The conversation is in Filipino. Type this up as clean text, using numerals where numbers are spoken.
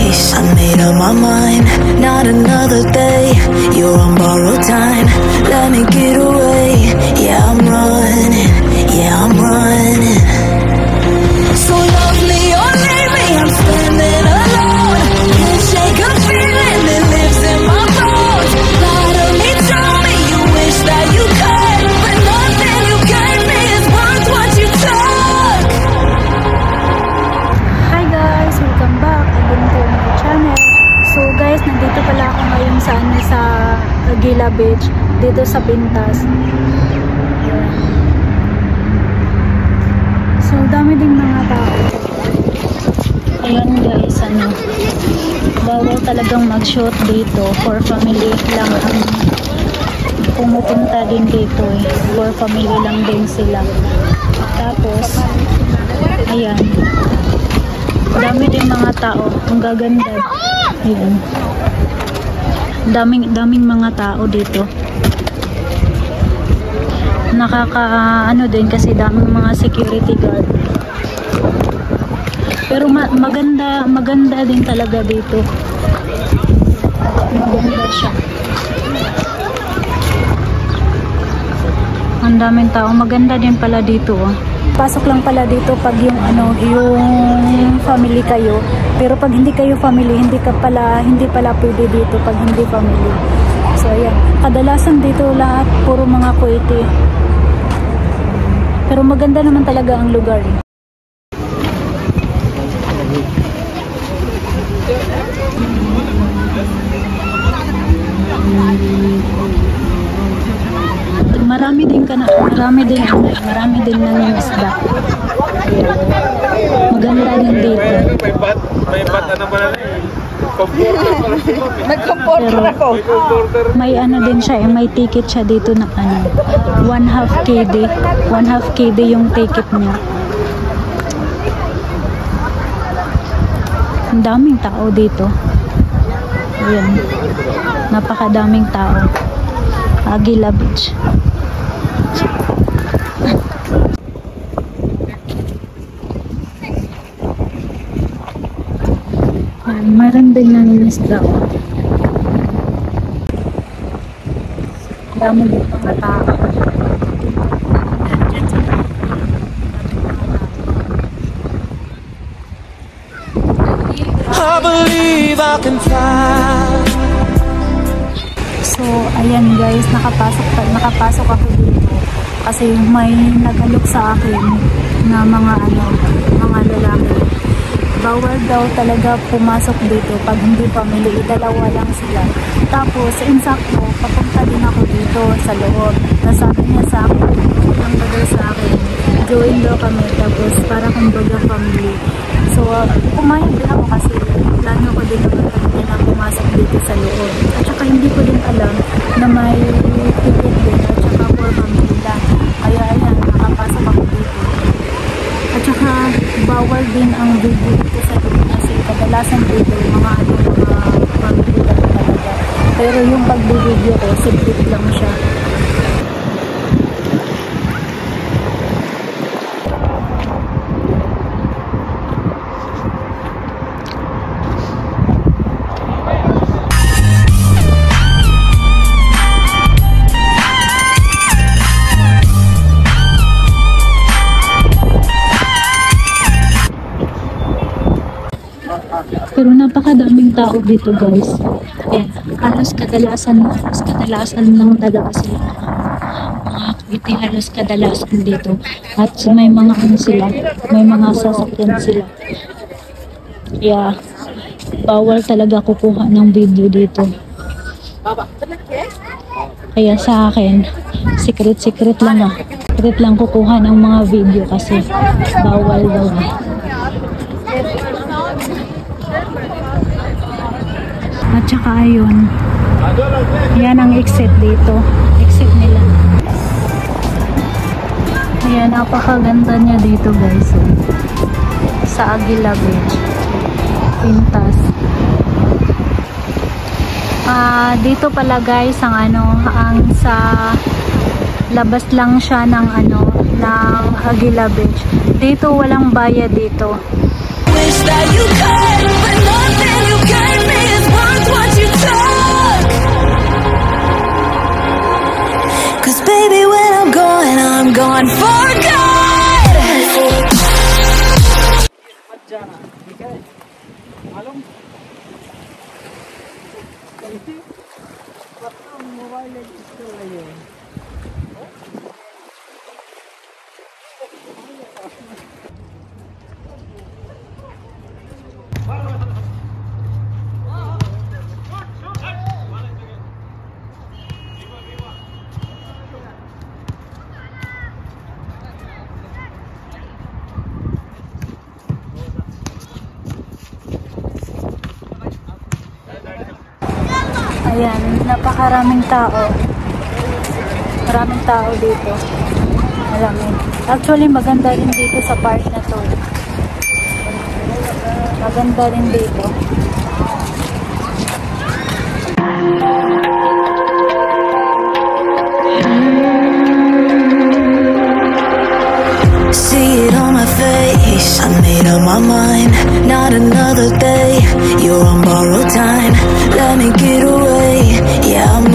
place. I made up my mind, not another day. You're on borrowed time, let me get away. Yeah, I'm running, yeah, I'm running. So love me or leave me, I'm standing alone. Can't shake a feeling that lives in my bones. Lie to me, tell me you wish that you could, but nothing you gave me is worth what you took. Hi guys, welcome back again to my channel. So guys, nandito pala ako ngayon sa Aguila Beach, dito sa Pintas. So dami ding mga tao. Ayan guys, bawal talagang mag-shoot dito. For family lang ang pumupunta din dito eh. For family lang din sila. Tapos ayan, dami din mga tao. Ang gaganda. Ayan, daming mga tao dito. Nakaka din kasi daming mga security guard. Pero maganda din talaga dito. Maganda siya. Ang daming tao. Maganda din pala dito. Pasok lang pala dito pag yung yung family kayo. Pero pag hindi kayo family, hindi pala pwede dito pag hindi family. So ayan, kadalasan dito lahat puro mga Kuwaiti. Pero maganda naman talaga ang lugar eh. Marami din nangingisda. Maganda din dito. May bat ano pala na eh. Nag-comporter ako. May din siya eh, may ticket siya dito na 1/2 KD. 1/2 KD yung ticket niya. Ang daming tao dito. Ayan. Napakadaming tao. Aguila Beach. Meron din nangingisda. Dami din mga tao. I believe I can fly. So, ayan guys, nakapasok ako dito kasi may nag-alok sa akin na mga lalaki. Bawal daw talaga pumasok dito pag hindi family, dalawa lang sila. Tapos, insakto, papunta din ako dito sa loob. Nasabi niya sa akin, sa akin, join daw kami, tapos para kumbaga family. So, pumayag din ako kasi plano ko din naman kanina na pumasok dito sa loob. At saka hindi ko din alam na may ticket din at saka for family lang. Kaya ayan, nakapasok ako dito. At saka bawal din ang video dito sa loob kasi kadalasan dito mga family lang talaga. Pero yung pag-video ko, secret lang siya. Pero napakadaming tao dito guys. Eh, halos kadalasan lang talaga sila. Mga Kuwaiti halos kadalasan dito. At may mga may mga sasakyan sila. Yeah, bawal talaga kukuha ng video dito. Kaya sa akin, secret lang Secret lang kukuha ng mga video kasi bawal daw. At saka ayun, yan ang exit dito, exit nila. Ayan, napakaganda niya dito guys, sa Aguila Beach, Pintas. Dito pala guys ang sa labas lang siya ng ng Aguila Beach. Dito walang bayad dito. wish that you could, but nothing you gave me is worth what you took. 'Cause baby, when I'm gone for good. Ayan, napakaraming tao. Maraming tao dito. Maraming. Actually, maganda rin dito sa park na to. Maganda rin dito. See it on my face, I made up my mind. Not another day, you're on borrowed time. Let me get away, yeah, I'm